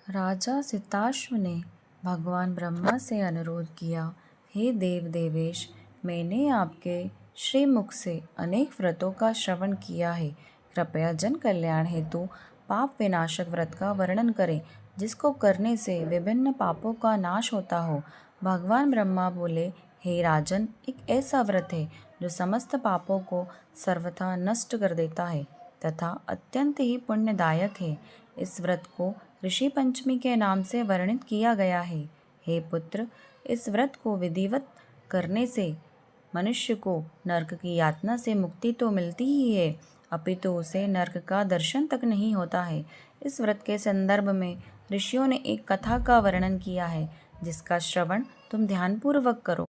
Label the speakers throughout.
Speaker 1: राजा सिताश्व ने भगवान ब्रह्मा से अनुरोध किया, हे देव देवेश, मैंने आपके श्रीमुख से अनेक व्रतों का श्रवण किया है। कृपया जन कल्याण हेतु पाप विनाशक व्रत का वर्णन करें, जिसको करने से विभिन्न पापों का नाश होता हो। भगवान ब्रह्मा बोले, हे राजन, एक ऐसा व्रत है जो समस्त पापों को सर्वथा नष्ट कर देता है तथा अत्यंत ही पुण्यदायक है। इस व्रत को ऋषि पंचमी के नाम से वर्णित किया गया है। हे पुत्र, इस व्रत को विधिवत करने से मनुष्य को नरक की यातना से मुक्ति तो मिलती ही है, अपितु उसे नरक का दर्शन तक नहीं होता है। इस व्रत के संदर्भ में ऋषियों ने एक कथा का वर्णन किया है, जिसका श्रवण तुम ध्यानपूर्वक करो।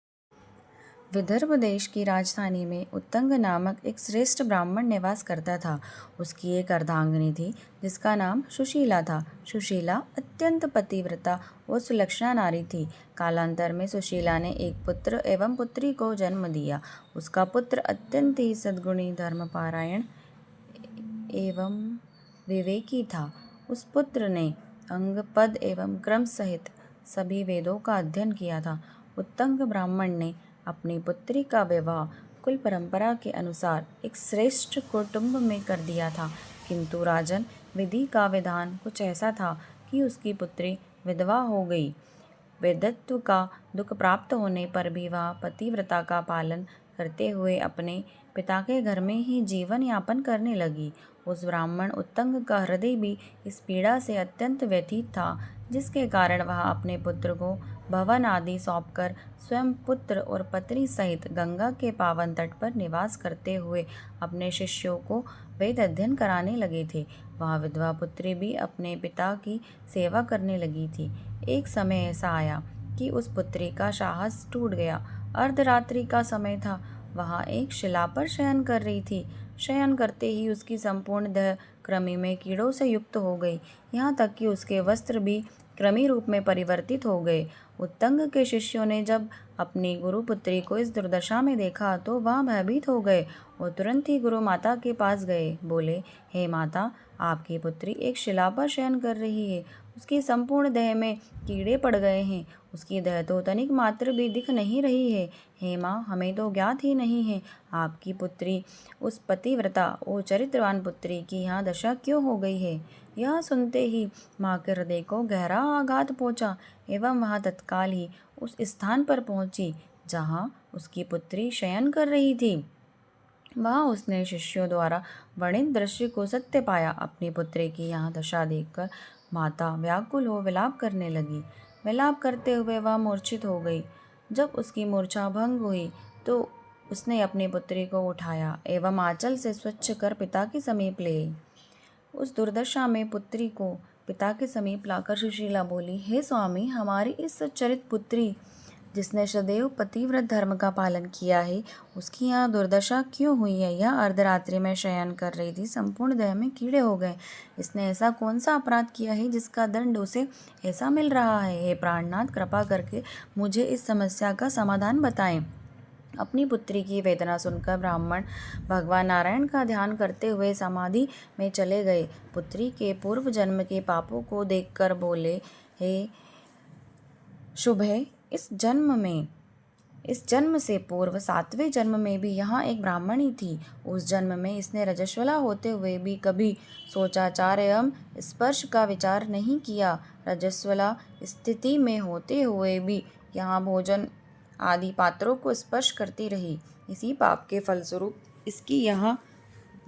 Speaker 1: विदर्भ देश की राजधानी में उत्तंग नामक एक श्रेष्ठ ब्राह्मण निवास करता था। उसकी एक अर्धांगिनी थी, जिसका नाम सुशीला था। सुशीला अत्यंत पतिव्रता और सुलक्षणा नारी थी। कालांतर में सुशीला ने एक पुत्र एवं पुत्री को जन्म दिया। उसका पुत्र अत्यंत ही सद्गुणी, धर्मपारायण एवं विवेकी था। उस पुत्र ने अंग, पद एवं क्रम सहित सभी वेदों का अध्ययन किया था। उत्तंग ब्राह्मण ने अपनी पुत्री का विवाह कुल परंपरा के अनुसार एक श्रेष्ठ कुटुंब में कर दिया था, किंतु राजन, विधि का विधान कुछ ऐसा था कि उसकी पुत्री विधवा हो गई। वैधत्व का दुख प्राप्त होने पर भी वह पतिव्रता का पालन करते हुए अपने पिता के घर में ही जीवन यापन करने लगी। उस ब्राह्मण उत्तंग का हृदय भी इस पीड़ा से अत्यंत व्यथित था, जिसके कारण वह अपने पुत्र को भवन आदि सौंपकर स्वयं पुत्र और पत्नी सहित गंगा के पावन तट पर निवास करते हुए अपने शिष्यों को वेद अध्ययन कराने लगे थे। वह विधवा पुत्री भी अपने पिता की सेवा करने लगी थी। एक समय ऐसा आया कि उस पुत्री का साहस टूट गया। अर्धरात्रि का समय था। वह एक शिला पर शयन कर रही थी। शयन करते ही उसकी संपूर्ण देह कृमि में कीड़ों से युक्त हो गई, यहाँ तक कि उसके वस्त्र भी कृमि रूप में परिवर्तित हो गए। उत्तंग के शिष्यों ने जब अपनी गुरुपुत्री को इस दुर्दशा में देखा तो वह भयभीत हो गए और तुरंत ही गुरु माता के पास गए। बोले, हे माता, आपकी पुत्री एक शिला पर शयन कर रही है। उसकी संपूर्ण देह में कीड़े पड़ गए हैं। उसकी देह तो तनिक मात्र भी दिख नहीं रही है। हे माँ, हमें तो ज्ञात ही नहीं है आपकी पुत्री, उस पतिव्रता और चरित्रवान पुत्री की यहाँ दशा क्यों हो गई है। यह सुनते ही माँ के हृदय को गहरा आघात पहुँचा एवं वह तत्काल ही उस स्थान पर पहुँची जहाँ उसकी पुत्री शयन कर रही थी। वहाँ उसने शिष्यों द्वारा वर्णित दृश्य को सत्य पाया। अपनी पुत्री की यहाँ दशा देखकर माता व्याकुल हो विलाप करने लगी। विलाप करते हुए वह मूर्छित हो गई। जब उसकी मूर्छा भंग हुई तो उसने अपनी पुत्री को उठाया एवं आंचल से स्वच्छ कर पिता के समीप ले आई। उस दुर्दशा में पुत्री को पिता के समीप लाकर सुशीला बोली, हे स्वामी, हमारी इस सच्चरित पुत्री जिसने सदैव पतिव्रत धर्म का पालन किया है, उसकी यहाँ दुर्दशा क्यों हुई है। यह अर्धरात्रि में शयन कर रही थी, संपूर्ण देह में कीड़े हो गए। इसने ऐसा कौन सा अपराध किया है जिसका दंड उसे ऐसा मिल रहा है। हे प्राणनाथ, कृपा करके मुझे इस समस्या का समाधान बताएं। अपनी पुत्री की वेदना सुनकर ब्राह्मण भगवान नारायण का ध्यान करते हुए समाधि में चले गए। पुत्री के पूर्व जन्म के पापों को देखकर बोले, हे शुभे, इस जन्म से पूर्व 7वें जन्म में भी यहाँ एक ब्राह्मणी थी। उस जन्म में इसने रजस्वला होते हुए भी कभी सोचाचार एवं स्पर्श का विचार नहीं किया। रजस्वला स्थिति में होते हुए भी यहाँ भोजन आदि पात्रों को स्पर्श करती रही। इसी पाप के फलस्वरूप इसकी यहाँ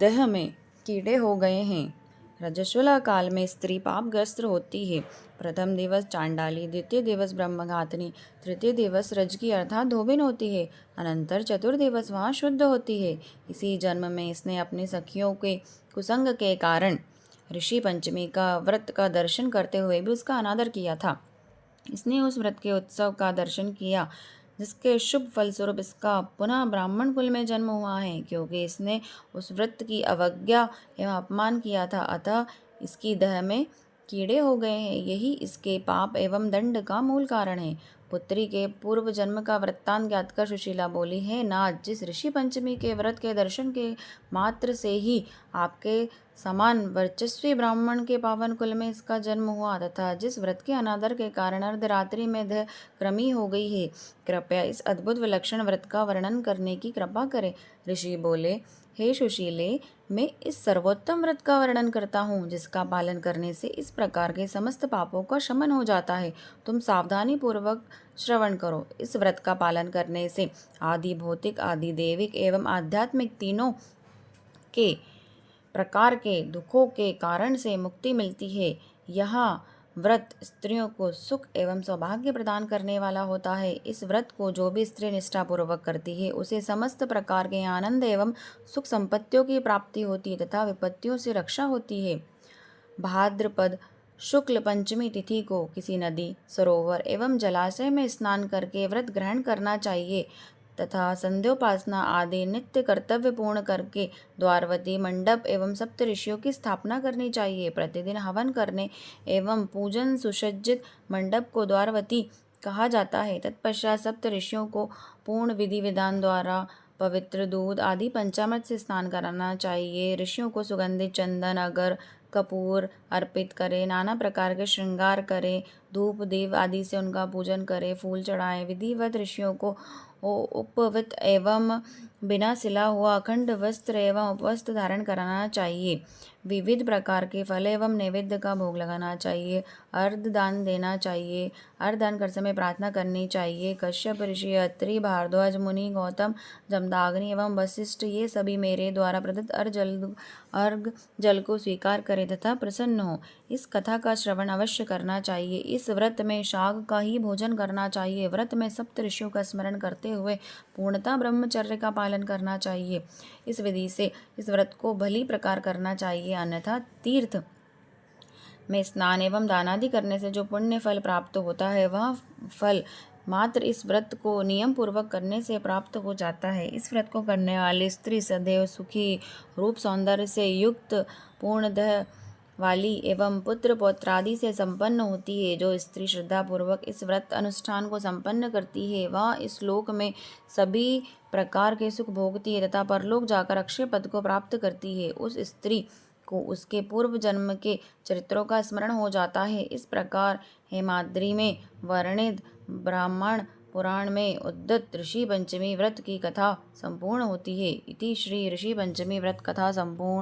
Speaker 1: देह में कीड़े हो गए हैं। रजस्वला काल में स्त्री पापग्रस्त होती है। प्रथम दिवस चांडाली, द्वितीय दिवस ब्रह्मघातनी, तृतीय दिवस रजकी अर्थात धोबिन होती है, अनंतर चतुर्दिवस वहाँ शुद्ध होती है। इसी जन्म में इसने अपनी सखियों के कुसंग के कारण ऋषि पंचमी का व्रत का दर्शन करते हुए भी उसका अनादर किया था। इसने उस व्रत के उत्सव का दर्शन किया जिसके शुभ फलस्वरूप इसका पुनः ब्राह्मण कुल में जन्म हुआ है, क्योंकि इसने उस व्रत की अवज्ञा एवं अपमान किया था, अतः इसकी देह में कीड़े हो गए हैं। यही इसके पाप एवं दंड का मूल कारण है। पुत्री के पूर्व जन्म का वृत्तांत ज्ञात कर सुशीला बोली, हे नाथ, जिस ऋषि पंचमी के व्रत के दर्शन के मात्र से ही आपके समान वर्चस्वी ब्राह्मण के पावन कुल में इसका जन्म हुआ तथा जिस व्रत के अनादर के कारण अर्धरात्रि में देह क्रमी हो गई है, कृपया इस अद्भुत विलक्षण व्रत का वर्णन करने की कृपा करें। ऋषि बोले, हे सुशीले, मैं इस सर्वोत्तम व्रत का वर्णन करता हूँ जिसका पालन करने से इस प्रकार के समस्त पापों का शमन हो जाता है। तुम सावधानी पूर्वक श्रवण करो। इस व्रत का पालन करने से आदि भौतिक, आदि दैविक एवं आध्यात्मिक तीनों के प्रकार के दुखों के कारण से मुक्ति मिलती है। यह व्रत स्त्रियों को सुख एवं सौभाग्य प्रदान करने वाला होता है। इस व्रत को जो भी स्त्री निष्ठापूर्वक करती है उसे समस्त प्रकार के आनंद एवं सुख संपत्तियों की प्राप्ति होती है तथा विपत्तियों से रक्षा होती है। भाद्रपद शुक्ल पंचमी तिथि को किसी नदी, सरोवर एवं जलाशय में स्नान करके व्रत ग्रहण करना चाहिए तथा संध्योपासना आदि नित्य कर्तव्य पूर्ण करके द्वारवती मंडप एवं सप्त ऋषियों की स्थापना करनी चाहिए। प्रतिदिन हवन करने एवं पूजन सुसज्जित मंडप को द्वारवती कहा जाता है। तत्पश्चात सप्त ऋषियों को पूर्ण विधि विधान द्वारा पवित्र दूध आदि पंचामृत से स्नान कराना चाहिए। ऋषियों को सुगंधित चंदन, अगर, कपूर अर्पित करें, नाना प्रकार के श्रृंगार करें, धूप दीप आदि से उनका पूजन करें, फूल चढ़ाएं। विधिवत ऋषियों को उपवित एवं बिना सिला हुआ अखंड वस्त्र एवं उपवस्त्र धारण कराना चाहिए। विविध प्रकार के फल एवं नैवेद्य का भोग लगाना चाहिए। अर्घ दान देना चाहिए। अर्घ दान कर समय प्रार्थना करनी चाहिए। कश्यप ऋषि, अत्रि, भारद्वाज मुनि, गौतम, जमदाग्नि एवं वशिष्ठ ये सभी मेरे द्वारा प्रदत्त अर्घ जल को स्वीकार करें तथा प्रसन्न हो। इस कथा का श्रवण अवश्य करना चाहिए। इस व्रत में शाग का ही भोजन करना चाहिए। व्रत में सप्त ऋषियों का स्मरण करते हुए पूर्णतः ब्रह्मचर्य का पालन करना चाहिए। इस विधि से इस व्रत को भली प्रकार करना चाहिए, अन्यथा तीर्थ में स्नान एवं दानादि करने से जो पुण्य फल प्राप्त होता है वह फल मात्र इस व्रत को नियम पूर्वक करने से प्राप्त हो जाता है। इस व्रत को करने वाली स्त्री सदैव सुखी, रूप सौंदर्य से युक्त, पूर्णदेह वाली एवं पुत्र पौत्रादि से संपन्न होती है। जो स्त्री श्रद्धा पूर्वक इस व्रत अनुष्ठान को संपन्न करती है वह इस लोक में सभी प्रकार के सुख भोगती है तथा परलोक जाकर अक्षय पद को प्राप्त करती है। उस स्त्री को उसके पूर्व जन्म के चरित्रों का स्मरण हो जाता है। इस प्रकार हेमाद्रि में वर्णित ब्राह्मण पुराण में उद्धत ऋषि पंचमी व्रत की कथा संपूर्ण होती है। इति श्री ऋषि पंचमी व्रत कथा संपूर्ण।